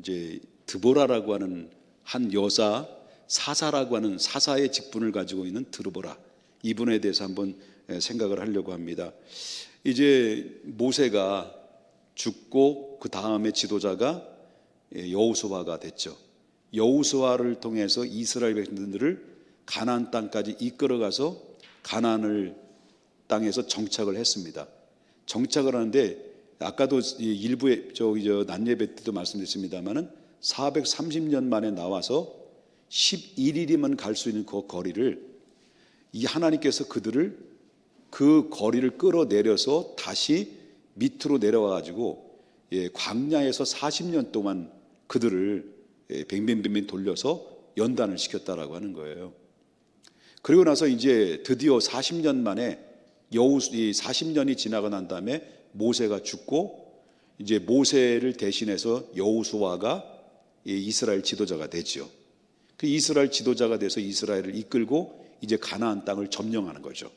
이제 드보라라고 하는 한 여사 사사라고 하는 사사의 직분을 가지고 있는 드보라, 이분에 대해서 한번 생각을 하려고 합니다. 이제 모세가 죽고 그 다음에 지도자가 여호수아가 됐죠. 여호수아를 통해서 이스라엘 백성들을 가나안 땅까지 이끌어가서 가나안을 땅에서 정착을 했습니다. 정착을 하는데 아까도 일부에 낮 예배 때도 말씀드렸습니다만은 430년 만에 나와서 11일이면 갈 수 있는 그 거리를 이 하나님께서 그들을 그 거리를 끌어내려서 다시 밑으로 내려와 가지고 광야에서 40년 동안 그들을 뱅뱅뱅뱅 돌려서 연단을 시켰다라고 하는 거예요. 그리고 나서 이제 드디어 40년 만에 40년이 지나고 난 다음에 모세가 죽고 이제 모세를 대신해서 여호수아가 이스라엘 지도자가 되죠. 그 이스라엘 지도자가 돼서 이스라엘을 이끌고 이제 가나안 땅을 점령하는 거죠.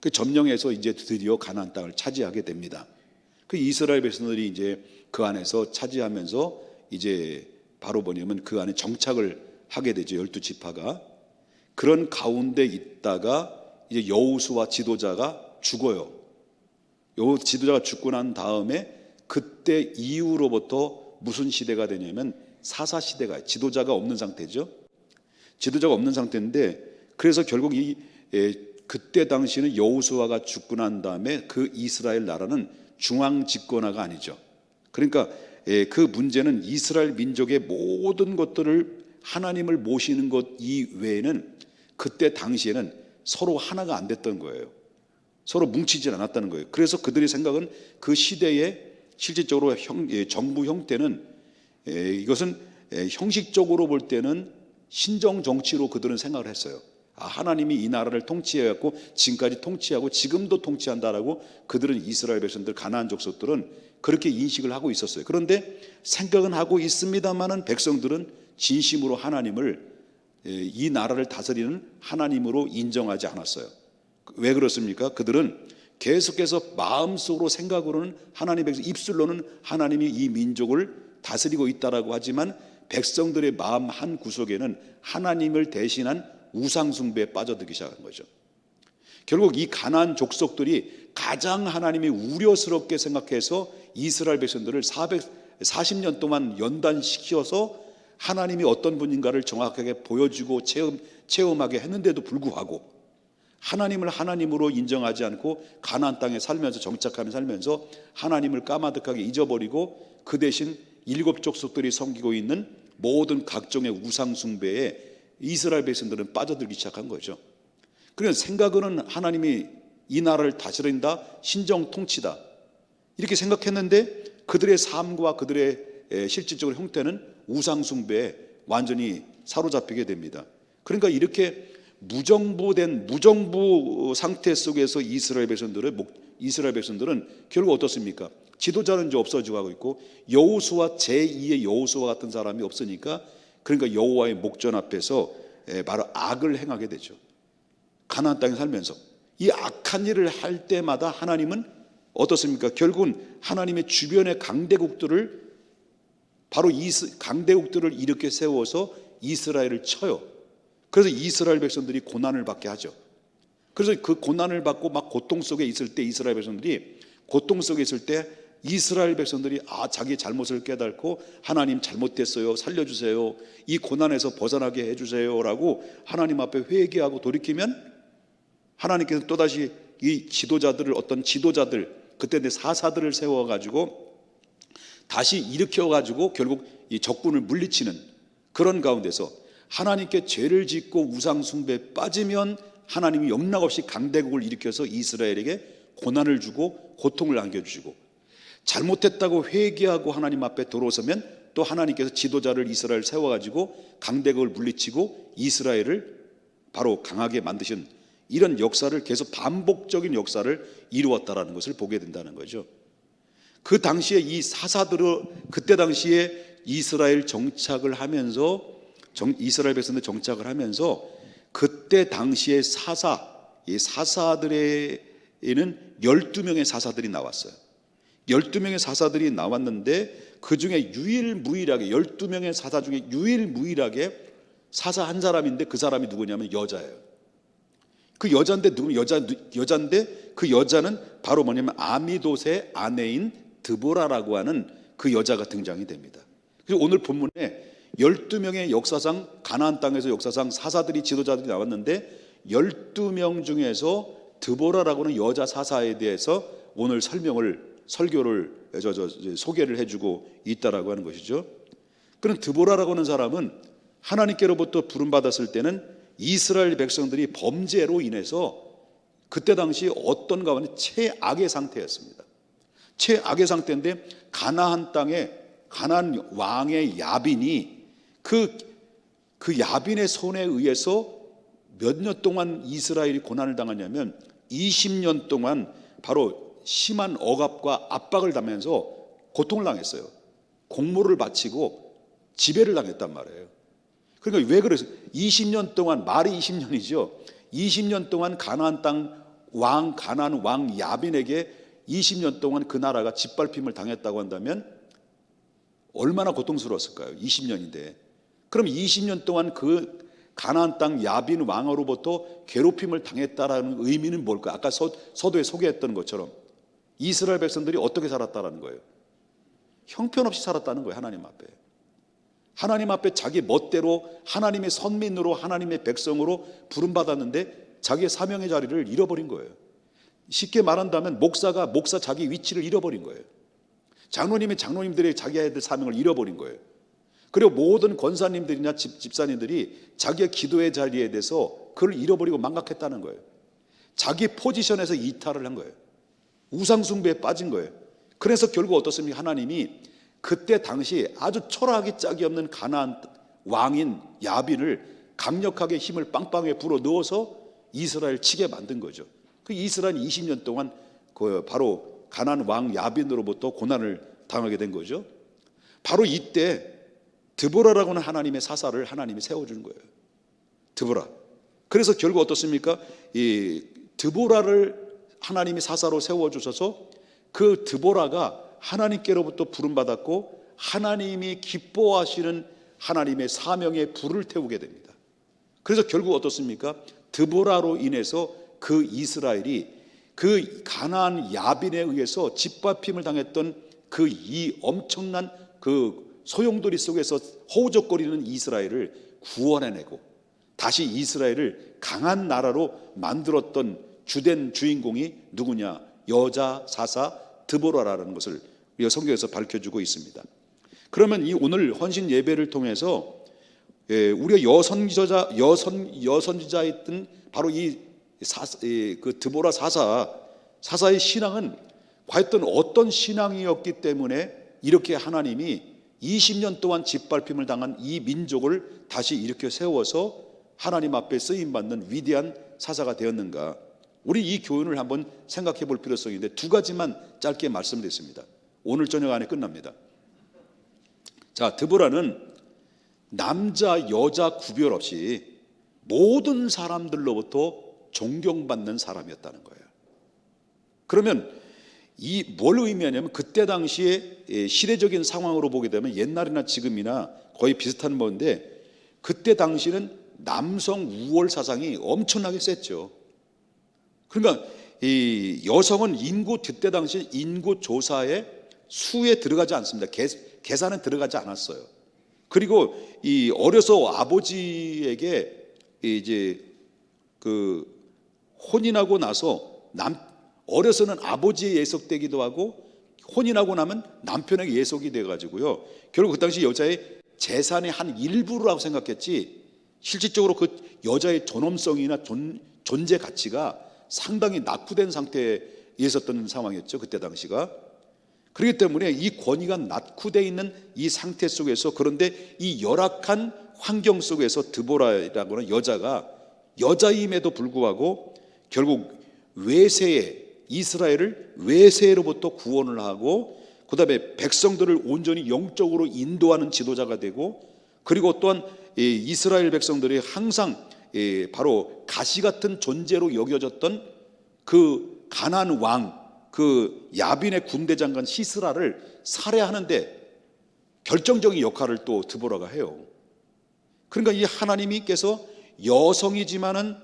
그 점령해서 이제 드디어 가나안 땅을 차지하게 됩니다. 그 이스라엘 백성들이 이제 그 안에서 차지하면서 이제 바로 뭐냐면 그 안에 정착을 하게 되죠. 12지파가. 그런 가운데 있다가 이제 여호수아 지도자가 죽어요. 요 지도자가 죽고 난 다음에 그때 이후로부터 무슨 시대가 되냐면 사사 시대가, 지도자가 없는 상태죠. 지도자가 없는 상태인데, 그래서 결국 그때 당시는 여호수아가 죽고 난 다음에 그 이스라엘 나라는 중앙 집권화가 아니죠. 그러니까 그 문제는 이스라엘 민족의 모든 것들을 하나님을 모시는 것 이외에는 그때 당시에는 서로 하나가 안 됐던 거예요. 서로 뭉치질 않았다는 거예요. 그래서 그들의 생각은 그 시대에 실질적으로 정부 형태는 이것은 형식적으로 볼 때는 신정 정치로 그들은 생각을 했어요. 하나님이 이 나라를 통치해왔고 지금까지 통치하고 지금도 통치한다라고 그들은 이스라엘 백성들, 가나안 족속들은 그렇게 인식을 하고 있었어요. 그런데 생각은 하고 있습니다만은 백성들은 진심으로 하나님을, 이 나라를 다스리는 하나님으로 인정하지 않았어요. 왜 그렇습니까? 그들은 계속해서 마음속으로 생각으로는 하나님 백성, 입술로는 하나님이 이 민족을 다스리고 있다라고 하지만 백성들의 마음 한 구석에는 하나님을 대신한 우상 숭배에 빠져들기 시작한 거죠. 결국 이 가나안 족속들이 가장 하나님이 우려스럽게 생각해서 이스라엘 백성들을 440년 동안 연단시켜서 하나님이 어떤 분인가를 정확하게 보여주고 체험하게 했는데도 불구하고 하나님을 하나님으로 인정하지 않고 가나안 땅에 살면서, 정착하며 살면서 하나님을 까마득하게 잊어버리고 그 대신 7 족속들이 섬기고 있는 모든 각종의 우상 숭배에 이스라엘 백성들은 빠져들기 시작한 거죠. 그래서 생각으로는 하나님이 이 나라를 다스린다, 신정 통치다, 이렇게 생각했는데 그들의 삶과 그들의 실질적으로 형태는 우상 숭배에 완전히 사로잡히게 됩니다. 그러니까 이렇게 무정부 상태 속에서 이스라엘 백성들은 결국 어떻습니까? 지도자는 이제 없어지고 하고 있고 여호수아 제2의 여호수아 같은 사람이 없으니까, 그러니까 여호와의 목전 앞에서 바로 악을 행하게 되죠. 가나안 땅에 살면서 이 악한 일을 할 때마다 하나님은 어떻습니까? 결국은 하나님의 주변의 강대국들을, 바로 이 강대국들을 이렇게 세워서 이스라엘을 쳐요. 그래서 이스라엘 백성들이 고난을 받게 하죠. 그래서 그 고난을 받고 막 고통 속에 있을 때, 이스라엘 백성들이 고통 속에 있을 때 이스라엘 백성들이 자기의 잘못을 깨닫고 하나님 잘못됐어요, 살려주세요, 이 고난에서 벗어나게 해주세요라고 하나님 앞에 회개하고 돌이키면 하나님께서 또다시 이 지도자들을, 어떤 지도자들, 그때 내 사사들을 세워가지고 다시 일으켜가지고 결국 이 적군을 물리치는 그런 가운데서 하나님께 죄를 짓고 우상 숭배에 빠지면 하나님이 영락없이 강대국을 일으켜서 이스라엘에게 고난을 주고 고통을 안겨주시고, 잘못했다고 회개하고 하나님 앞에 돌아서면 또 하나님께서 지도자를 이스라엘 세워가지고 강대국을 물리치고 이스라엘을 바로 강하게 만드신 이런 역사를 계속 반복적인 역사를 이루었다라는 것을 보게 된다는 거죠. 그 당시에 이 사사들은 그때 당시에 이스라엘 정착을 하면서 이스라엘 백성들 정착을 하면서 그때 당시에 이 사사들에는 12명의 사사들이 나왔어요. 12명의 사사들이 나왔는데 그 중에 유일무이하게 12명의 사사 중에 유일무이하게 사사 한 사람인데 그 사람이 누구냐면 여자예요. 그 여자인데 여자인데 그 여자는 바로 뭐냐면 아미돗의 아내인 드보라라고 하는 그 여자가 등장이 됩니다. 그래서 오늘 본문에 12명의 역사상 가나안 땅에서 역사상 사사들이 지도자들이 나왔는데 12명 중에서 드보라라고 하는 여자 사사에 대해서 오늘 설교를 소개를 해주고 있다라고 하는 것이죠. 그런 드보라라고 하는 사람은 하나님께로부터 부름받았을 때는 이스라엘 백성들이 범죄로 인해서 그때 당시 어떤가 하면 최악의 상태였습니다. 최악의 상태인데 가나안 땅에 가나안 왕의 야빈이 그 야빈의 손에 의해서 몇 년 동안 이스라엘이 고난을 당하냐면 20년 동안 바로 심한 억압과 압박을 당하면서 고통을 당했어요. 공모를 바치고 지배를 당했단 말이에요. 그러니까 왜 그래서 20년 동안, 말이 20년이죠. 20년 동안 가나안 왕 야빈에게 20년 동안 그 나라가 짓밟힘을 당했다고 한다면 얼마나 고통스러웠을까요? 20년인데. 그럼 20년 동안 그 가나안 땅 야빈 왕으로부터 괴롭힘을 당했다라는 의미는 뭘까? 아까 서두에 소개했던 것처럼 이스라엘 백성들이 어떻게 살았다라는 거예요. 형편없이 살았다는 거예요. 하나님 앞에 자기 멋대로 하나님의 선민으로 하나님의 백성으로 부름받았는데 자기의 사명의 자리를 잃어버린 거예요. 쉽게 말한다면 목사 자기 위치를 잃어버린 거예요. 장로님들의 자기의 사명을 잃어버린 거예요. 그리고 모든 권사님들이나 집사님들이 자기의 기도의 자리에 대해서 그걸 잃어버리고 망각했다는 거예요. 자기 포지션에서 이탈을 한 거예요. 우상숭배에 빠진 거예요. 그래서 결국 어떻습니까? 하나님이 그때 당시 아주 초라하기 짝이 없는 가나안 왕인 야빈을 강력하게 힘을 빵빵하게 불어 넣어서 이스라엘 치게 만든 거죠. 그 이스라엘이 20년 동안 바로 가나안 왕 야빈으로부터 고난을 당하게 된 거죠. 바로 이때 드보라라고 하는 하나님의 사사를 하나님이 세워준 거예요. 드보라. 그래서 결국 어떻습니까? 이 드보라를 하나님이 사사로 세워주셔서 그 드보라가 하나님께로부터 부름받았고 하나님이 기뻐하시는 하나님의 사명의 불을 태우게 됩니다. 그래서 결국 어떻습니까? 드보라로 인해서 그 이스라엘이 그 가나안 야빈에 의해서 짓밟힘을 당했던 그 이 엄청난 그 소용돌이 속에서 허우적거리는 이스라엘을 구원해내고 다시 이스라엘을 강한 나라로 만들었던 주된 주인공이 누구냐? 여자 사사 드보라라는 것을 우리가 성경에서 밝혀주고 있습니다. 그러면 이 오늘 헌신 예배를 통해서 우리가 여선지자였던 바로 그 드보라 사사의 신앙은 과연 어떤 신앙이었기 때문에 이렇게 하나님이 20년 동안 짓밟힘을 당한 이 민족을 다시 일으켜 세워서 하나님 앞에 쓰임받는 위대한 사사가 되었는가? 우리 이 교훈을 한번 생각해 볼 필요성이 있는데 두 가지만 짧게 말씀드렸습니다. 오늘 저녁 안에 끝납니다. 자, 드보라는 남자 여자 구별 없이 모든 사람들로부터 존경받는 사람이었다는 거예요. 그러면 이 뭘 의미하냐면 그때 당시에 시대적인 상황으로 보게 되면 옛날이나 지금이나 거의 비슷한 건데 그때 당시는 남성 우월 사상이 엄청나게 셌죠. 그러니까 이 여성은 그때 당시 인구 조사에 수에 들어가지 않습니다. 계산에 들어가지 않았어요. 그리고 이 어려서 아버지에게 이제 그 혼인하고 나서 어려서는 아버지에 예속되기도 하고 혼인하고 나면 남편에게 예속이 돼가지고요. 결국 그 당시 여자의 재산의 한 일부라고 생각했지 실질적으로 그 여자의 존엄성이나 존재 가치가 상당히 낙후된 상태에 있었던 상황이었죠. 그때 당시가. 그렇기 때문에 이 권위가 낙후되어 있는 이 상태 속에서 그런데 이 열악한 환경 속에서 드보라라고 하는 여자가 여자임에도 불구하고 결국 이스라엘을 외세로부터 구원을 하고 그 다음에 백성들을 온전히 영적으로 인도하는 지도자가 되고 그리고 또한 이스라엘 백성들이 항상 바로 가시 같은 존재로 여겨졌던 그 가나안 왕 그 야빈의 군대 장관 시스라를 살해하는데 결정적인 역할을 또 드보라가 해요. 그러니까 이 하나님께서 여성이지만은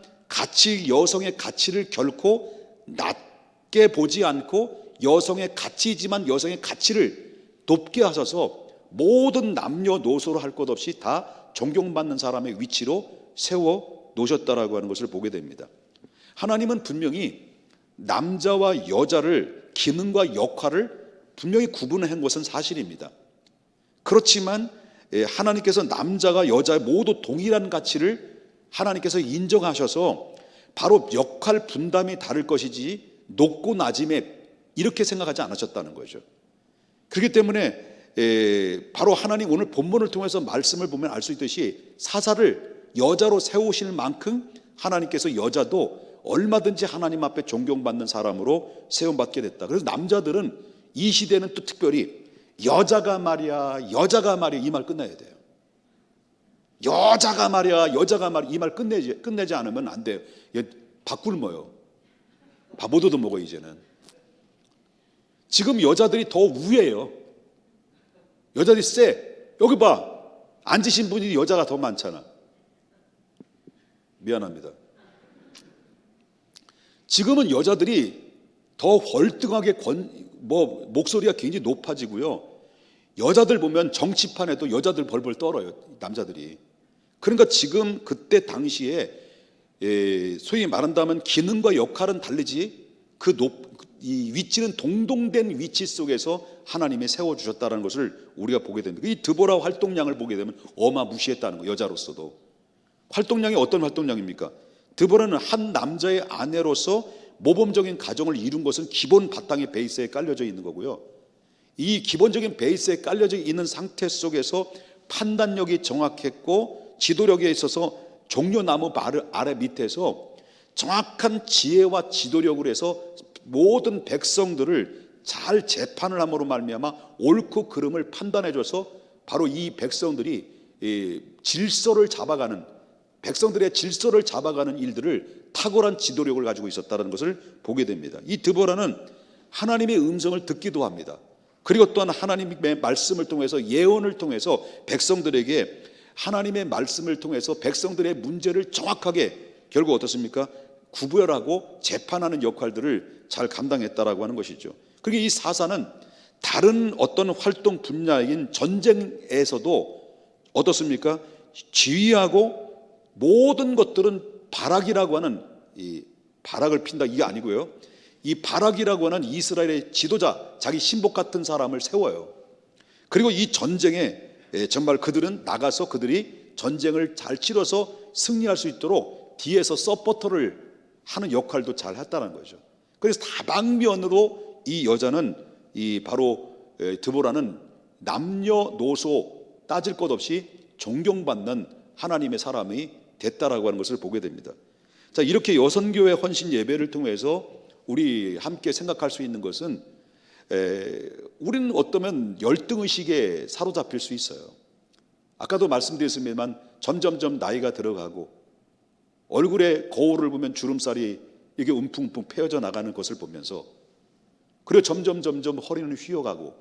여성의 가치를 결코 낮게 보지 않고 여성의 가치이지만 여성의 가치를 높게 하셔서 모든 남녀노소로 할 것 없이 다 존경받는 사람의 위치로 세워 놓으셨다라고 하는 것을 보게 됩니다. 하나님은 분명히 남자와 여자를 기능과 역할을 분명히 구분한 것은 사실입니다. 그렇지만 하나님께서 남자가 여자 모두 동일한 가치를 하나님께서 인정하셔서 바로 역할 분담이 다를 것이지 높고 낮음에 이렇게 생각하지 않으셨다는 거죠. 그렇기 때문에 바로 하나님 오늘 본문을 통해서 말씀을 보면 알 수 있듯이 사사를 여자로 세우실 만큼 하나님께서 여자도 얼마든지 하나님 앞에 존경받는 사람으로 세움받게 됐다. 그래서 남자들은 이 시대는 또 특별히 여자가 말이야 이 말 끝내야 돼요. 여자가 말이야 이 말 끝내지 않으면 안 돼요. 밥 굶어요. 밥 못 얻어 먹어 이제는. 지금 여자들이 더 우해요. 여자들이 세. 여기 봐. 앉으신 분이 여자가 더 많잖아. 미안합니다. 지금은 여자들이 더 월등하게 목소리가 굉장히 높아지고요. 여자들 보면 정치판에도 여자들 벌벌 떨어요. 남자들이. 그러니까 지금 그때 당시에 소위 말한다면 기능과 역할은 다르지 이 위치는 동동된 위치 속에서 하나님이 세워주셨다는 것을 우리가 보게 됩니다. 이 드보라 활동량을 보게 되면 어마무시했다는 거예요. 여자로서도. 활동량이 어떤 활동량입니까? 드보라는 한 남자의 아내로서 모범적인 가정을 이룬 것은 기본 바탕의 베이스에 깔려져 있는 거고요. 이 기본적인 베이스에 깔려져 있는 상태 속에서 판단력이 정확했고 지도력에 있어서 종려나무 아래 밑에서 정확한 지혜와 지도력을 해서 모든 백성들을 잘 재판을 함으로 말미암아 옳고 그름을 판단해줘서 바로 이 백성들이 질서를 잡아가는 백성들의 질서를 잡아가는 일들을 탁월한 지도력을 가지고 있었다는 것을 보게 됩니다. 이 드보라는 하나님의 음성을 듣기도 합니다. 그리고 또한 하나님의 말씀을 통해서 예언을 통해서 백성들에게 하나님의 말씀을 통해서 백성들의 문제를 정확하게 결국 어떻습니까? 구별하고 재판하는 역할들을 잘 감당했다라고 하는 것이죠. 그리고 이 사사는 다른 어떤 활동 분야인 전쟁에서도 어떻습니까? 지휘하고 모든 것들은 바락이라고 하는 이 바락을 핀다 이게 아니고요. 이 바락이라고 하는 이스라엘의 지도자, 자기 신복 같은 사람을 세워요. 그리고 이 전쟁에 정말 그들은 나가서 그들이 전쟁을 잘 치러서 승리할 수 있도록 뒤에서 서포터를 하는 역할도 잘 했다는 거죠. 그래서 다방면으로 이 여자는 바로 드보라는 남녀노소 따질 것 없이 존경받는 하나님의 사람이 됐다라고 하는 것을 보게 됩니다. 자, 이렇게 여선교회 헌신 예배를 통해서 우리 함께 생각할 수 있는 것은 우리는 어쩌면 열등의식에 사로잡힐 수 있어요. 아까도 말씀드렸습니다만 점점점 나이가 들어가고 얼굴에 거울을 보면 주름살이 이게 움푹움푹 패어져 나가는 것을 보면서 그리고 점점 허리는 휘어가고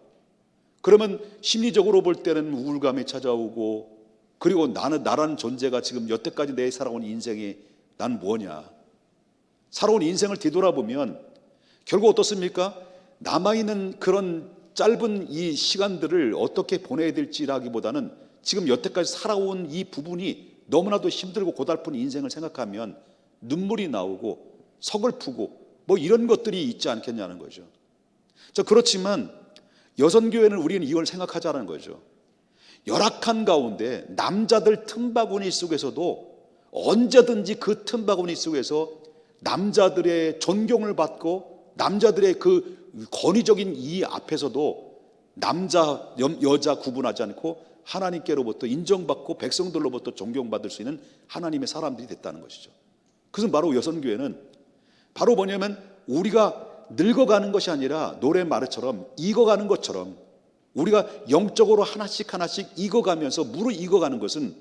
그러면 심리적으로 볼 때는 우울감이 찾아오고 그리고 나라는 존재가 지금 여태까지 내 살아온 인생이 난 뭐냐 살아온 인생을 뒤돌아보면 결국 어떻습니까? 남아있는 그런 짧은 이 시간들을 어떻게 보내야 될지라기보다는 지금 여태까지 살아온 이 부분이 너무나도 힘들고 고달픈 인생을 생각하면 눈물이 나오고 서글프고 뭐 이런 것들이 있지 않겠냐는 거죠. 그렇지만 여선교회는 우리는 이걸 생각하자는 거죠. 열악한 가운데 남자들 틈바구니 속에서도 언제든지 그 틈바구니 속에서 남자들의 존경을 받고 남자들의 그 권위적인 이 앞에서도 남자 여자 구분하지 않고 하나님께로부터 인정받고 백성들로부터 존경받을 수 있는 하나님의 사람들이 됐다는 것이죠. 그것은 바로 여선교회는 바로 뭐냐면 우리가 늙어가는 것이 아니라 노래 말처럼 익어가는 것처럼 우리가 영적으로 하나씩 익어가면서 무르익어가는 것은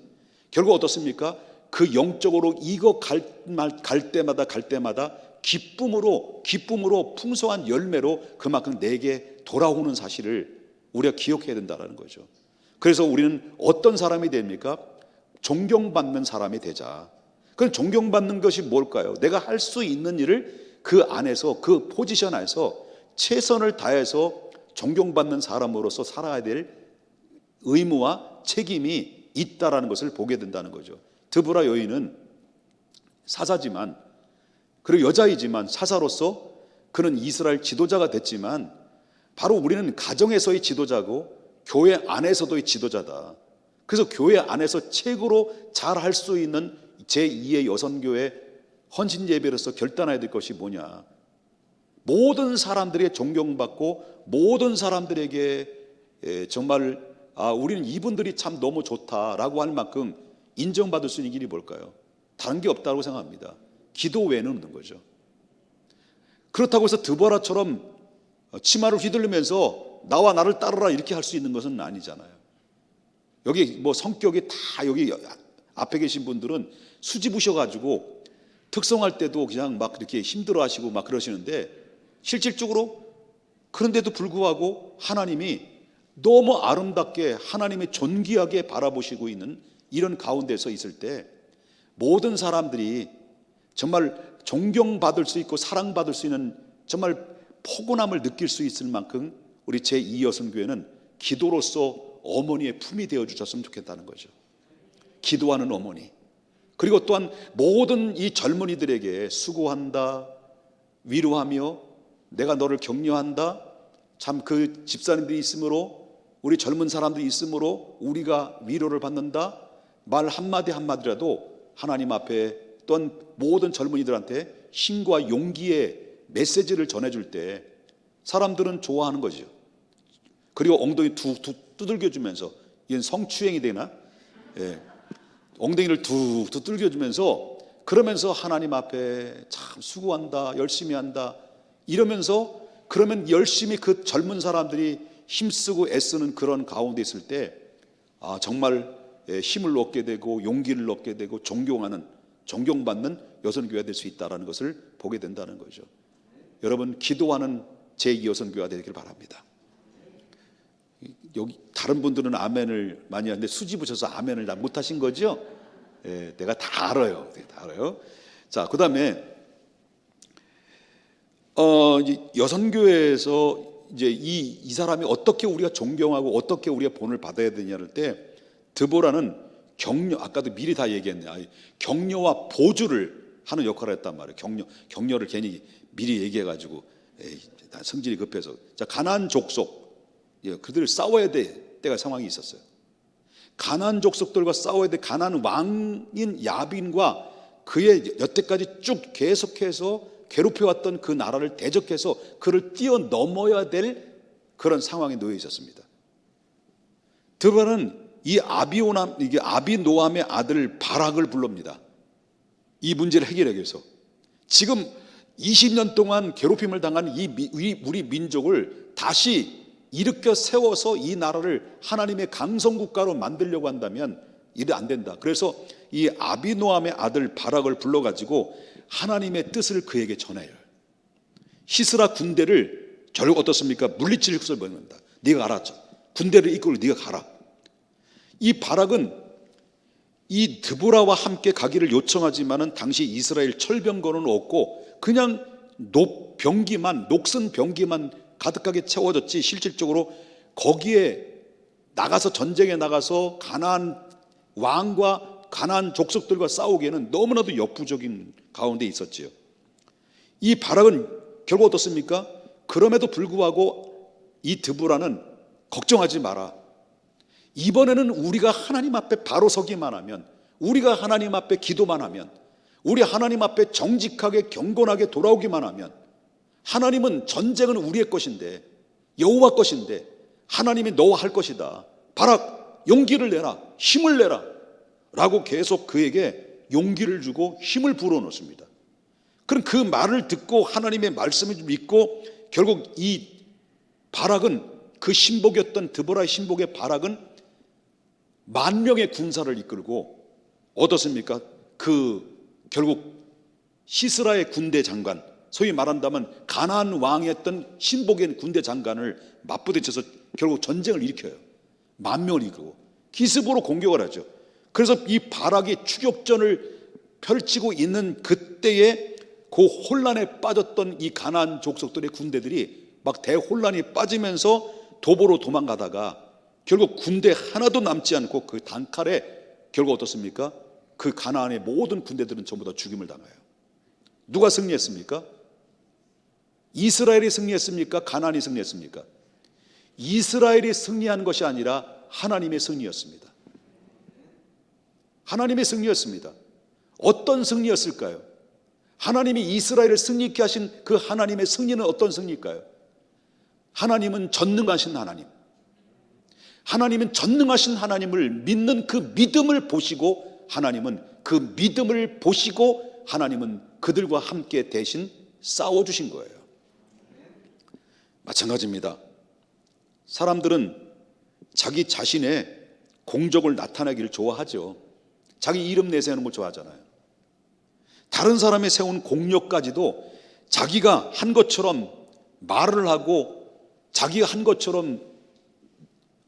결국 어떻습니까? 그 영적으로 익어갈 때마다 기쁨으로 풍성한 열매로 그만큼 내게 돌아오는 사실을 우리가 기억해야 된다는 거죠. 그래서 우리는 어떤 사람이 됩니까? 존경받는 사람이 되자. 그럼 존경받는 것이 뭘까요? 내가 할 수 있는 일을 그 안에서, 그 포지션 안에서 최선을 다해서 존경받는 사람으로서 살아야 될 의무와 책임이 있다라는 것을 보게 된다는 거죠. 드보라 여인은 사사지만, 그리고 여자이지만 사사로서 그는 이스라엘 지도자가 됐지만, 바로 우리는 가정에서의 지도자고 교회 안에서도의 지도자다. 그래서 교회 안에서 최고로 잘할 수 있는 제2의 여선교회 헌신 예배로서 결단해야 될 것이 뭐냐? 모든 사람들에게 존경받고 모든 사람들에게 정말 우리는 이분들이 참 너무 좋다라고 할 만큼 인정받을 수 있는 길이 뭘까요? 다른 게 없다고 생각합니다. 기도 외에는 없는 거죠. 그렇다고 해서 드보라처럼 치마를 휘둘리면서 나와 나를 따르라 이렇게 할 수 있는 것은 아니잖아요. 여기 뭐 성격이 다 여기 앞에 계신 분들은 수지부셔가지고 특성할 때도 그냥 막 이렇게 힘들어하시고 막 그러시는데, 실질적으로 그런데도 불구하고 하나님이 너무 아름답게, 하나님의 존귀하게 바라보시고 있는 이런 가운데서 있을 때 모든 사람들이 정말 존경받을 수 있고 사랑받을 수 있는 정말 포근함을 느낄 수 있을 만큼 우리 제2여선교회는 기도로서 어머니의 품이 되어 주셨으면 좋겠다는 거죠. 기도하는 어머니. 그리고 또한 모든 이 젊은이들에게 수고한다, 위로하며 내가 너를 격려한다, 참 그 집사님들이 있으므로, 우리 젊은 사람들이 있으므로 우리가 위로를 받는다, 말 한마디 한마디라도 하나님 앞에 또한 모든 젊은이들한테 힘과 용기의 메시지를 전해줄 때 사람들은 좋아하는 거죠. 그리고 엉덩이 두들겨주면서, 이건 성추행이 되나? 엉덩이를 툭 두들겨주면서, 그러면서 하나님 앞에 참 수고한다, 열심히 한다 이러면서, 그러면 열심히 그 젊은 사람들이 힘쓰고 애쓰는 그런 가운데 있을 때 정말 힘을 얻게 되고 용기를 얻게 되고 존경받는 여선교회가 될 수 있다는 것을 보게 된다는 거죠. 여러분, 기도하는 제2여선교회가 되길 바랍니다. 여기 다른 분들은 아멘을 많이 하는데 수지부셔서 아멘을 다 못하신 거죠? 내가 다 알아요. 다 알아요. 자, 그 다음에 여선교회에서 이제 이 사람이 어떻게 우리가 존경하고 어떻게 우리가 본을 받아야 되냐를 때, 드보라는 격려, 아까도 미리 다 얘기했네. 격려와 보조를 하는 역할을 했단 말이에요. 격려를 괜히 미리 얘기해가지고 성질이 급해서. 자, 가나안 족속, 그들 싸워야 될 때가 상황이 있었어요. 가나안 족속들과 싸워야 돼. 가나안 왕인 야빈과 그의 여태까지 쭉 계속해서 괴롭혀왔던 그 나라를 대적해서 그를 뛰어넘어야 될 그런 상황에 놓여 있었습니다. 드보라는 이 아비노함의 아들 바락을 불러옵니다. 이 문제를 해결하기 위해서. 지금 20년 동안 괴롭힘을 당한 우리 민족을 다시 일으켜 세워서 이 나라를 하나님의 강성국가로 만들려고 한다면 이래 안 된다. 그래서 이 아비노함의 아들 바락을 불러가지고 하나님의 뜻을 그에게 전해요. 시스라 군대를 결국 어떻습니까? 물리칠 것을 보낸다. 네가 알았죠. 군대를 이끌고 네가 가라. 이 바락은 이 드보라와 함께 가기를 요청하지만은 당시 이스라엘 철병거는 없고 그냥 녹슨 병기만 가득하게 채워졌지, 실질적으로 거기에 나가서 전쟁에 나가서 가나안 왕과 가나안 족속들과 싸우기에는 너무나도 역부족인 가운데 있었지요. 이 바락은 결국 어떻습니까? 그럼에도 불구하고 이 드보라는 걱정하지 마라. 이번에는 우리가 하나님 앞에 바로 서기만 하면, 우리가 하나님 앞에 기도만 하면, 우리 하나님 앞에 정직하게 경건하게 돌아오기만 하면, 하나님은 전쟁은 우리의 것인데, 여호와 것인데 하나님이 너와 할 것이다. 바락, 용기를 내라, 힘을 내라 라고 계속 그에게 용기를 주고 힘을 불어넣습니다. 그럼 그 말을 듣고 하나님의 말씀을 믿고 결국 이 바락은, 그 신복이었던 드보라의 신복의 바락은 10,000명의 군사를 이끌고 어떻습니까? 그 결국 시스라의 군대 장관, 소위 말한다면 가나안 왕이었던 신복의 군대 장관을 맞부딪혀서 결국 전쟁을 일으켜요. 만 명을 이끌고 기습으로 공격을 하죠. 그래서 이 바락이 추격전을 펼치고 있는 그때에 그 혼란에 빠졌던 이 가나안 족속들의 군대들이 막 대혼란이 빠지면서 도보로 도망가다가 결국 군대 하나도 남지 않고 그 단칼에 결국 어떻습니까? 그 가나안의 모든 군대들은 전부 다 죽임을 당해요. 누가 승리했습니까? 이스라엘이 승리했습니까? 가나안이 승리했습니까? 이스라엘이 승리한 것이 아니라 하나님의 승리였습니다. 하나님의 승리였습니다. 어떤 승리였을까요? 하나님이 이스라엘을 승리케 하신 그 하나님의 승리는 어떤 승리일까요? 하나님은 전능하신 하나님, 하나님은 전능하신 하나님을 믿는 그 믿음을 보시고, 하나님은 그 믿음을 보시고 하나님은 그들과 함께 대신 싸워주신 거예요. 마찬가지입니다. 사람들은 자기 자신의 공적을 나타내기를 좋아하죠. 자기 이름 내세우는 걸 좋아하잖아요. 다른 사람이 세운 공력까지도 자기가 한 것처럼 말을 하고 자기가 한 것처럼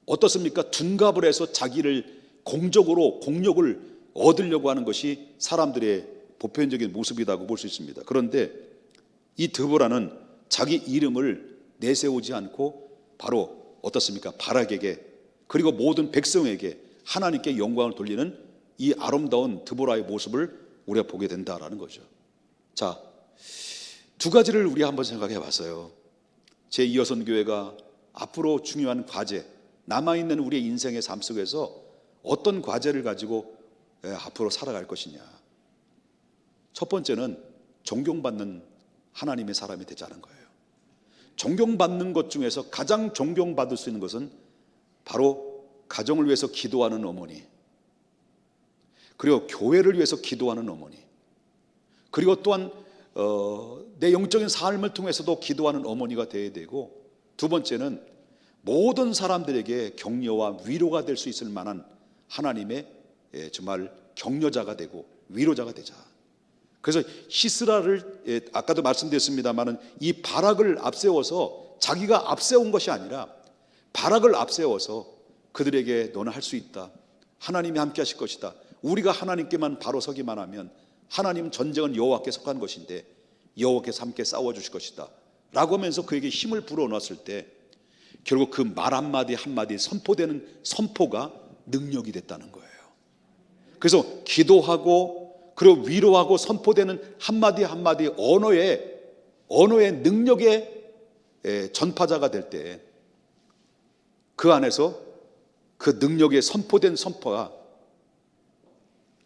어떻습니까? 둔갑을 해서 자기를 공적으로 공력을 얻으려고 하는 것이 사람들의 보편적인 모습이라고 볼 수 있습니다. 그런데 이 드보라는 자기 이름을 내세우지 않고 바로 어떻습니까? 바락에게 그리고 모든 백성에게 하나님께 영광을 돌리는 이 아름다운 드보라의 모습을 우리가 보게 된다라는 거죠. 자, 두 가지를 우리 한번 생각해 봤어요. 제2여선교회가 앞으로 중요한 과제, 남아있는 우리의 인생의 삶 속에서 어떤 과제를 가지고 앞으로 살아갈 것이냐. 첫 번째는 존경받는 하나님의 사람이 되자는 거예요. 존경받는 것 중에서 가장 존경받을 수 있는 것은 바로 가정을 위해서 기도하는 어머니, 그리고 교회를 위해서 기도하는 어머니, 그리고 또한 내 영적인 삶을 통해서도 기도하는 어머니가 되어야 되고, 두 번째는 모든 사람들에게 격려와 위로가 될 수 있을 만한 하나님의 정말 격려자가 되고 위로자가 되자. 그래서 시스라를 아까도 말씀드렸습니다마는 이 바락을 앞세워서 자기가 앞세운 것이 아니라 바락을 앞세워서 그들에게 너는 할 수 있다. 하나님이 함께 하실 것이다. 우리가 하나님께만 바로 서기만 하면 하나님 전쟁은 여호와께 속한 것인데 여호와께서 함께 싸워주실 것이다 라고 하면서 그에게 힘을 불어넣었을 때 결국 그 말 한마디 한마디 선포되는 선포가 능력이 됐다는 거예요. 그래서 기도하고 그리고 위로하고 선포되는 한마디 한마디 언어의 능력의 전파자가 될 때 그 안에서 그 능력의 선포된 선포가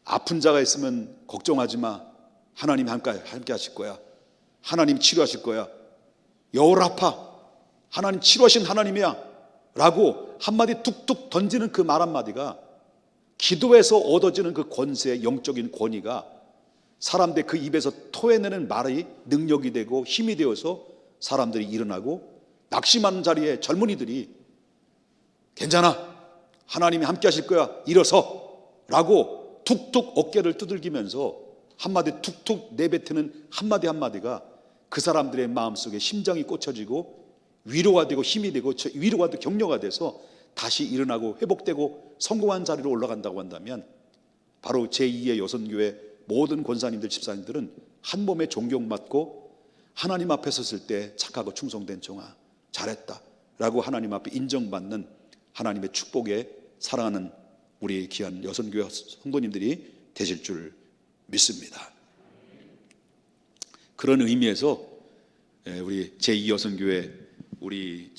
아픈 자가 있으면 걱정하지 마. 하나님이 함께 하실 거야. 하나님 치료하실 거야. 여호라파, 하나님 치료하신 하나님이야 라고 한마디 뚝뚝 던지는 그 말 한마디가 기도에서 얻어지는 그 권세, 영적인 권위가 사람들 그 입에서 토해내는 말이 능력이 되고 힘이 되어서 사람들이 일어나고 낙심하는 자리에 젊은이들이 괜찮아, 하나님이 함께 하실 거야, 일어서 라고 툭툭 어깨를 두들기면서 한마디 툭툭 내뱉는 한마디 한마디가 그 사람들의 마음속에 심장이 꽂혀지고 위로가 되고 힘이 되고 위로가 되고 격려가 돼서 다시 일어나고 회복되고 성공한 자리로 올라간다고 한다면 바로 제2의 여선교회 모든 권사님들 집사님들은 한 몸에 존경받고 하나님 앞에 섰을 때 착하고 충성된 종아 잘했다 라고 하나님 앞에 인정받는 하나님의 축복에 사랑하는 우리 귀한 여선교회 성도님들이 되실 줄 믿습니다. 그런 의미에서 우리 제2여선교회 우리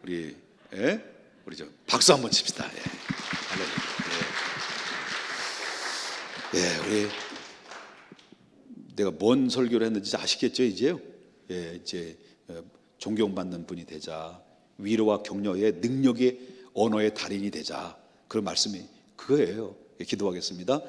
우리 박수 한번 칩시다. 우리 내가 뭔 설교를 했는지 아시겠죠 이제요? 이제 존경받는 분이 되자, 위로와 격려의 능력의 언어의 달인이 되자, 그런 말씀이 그거예요. 기도하겠습니다.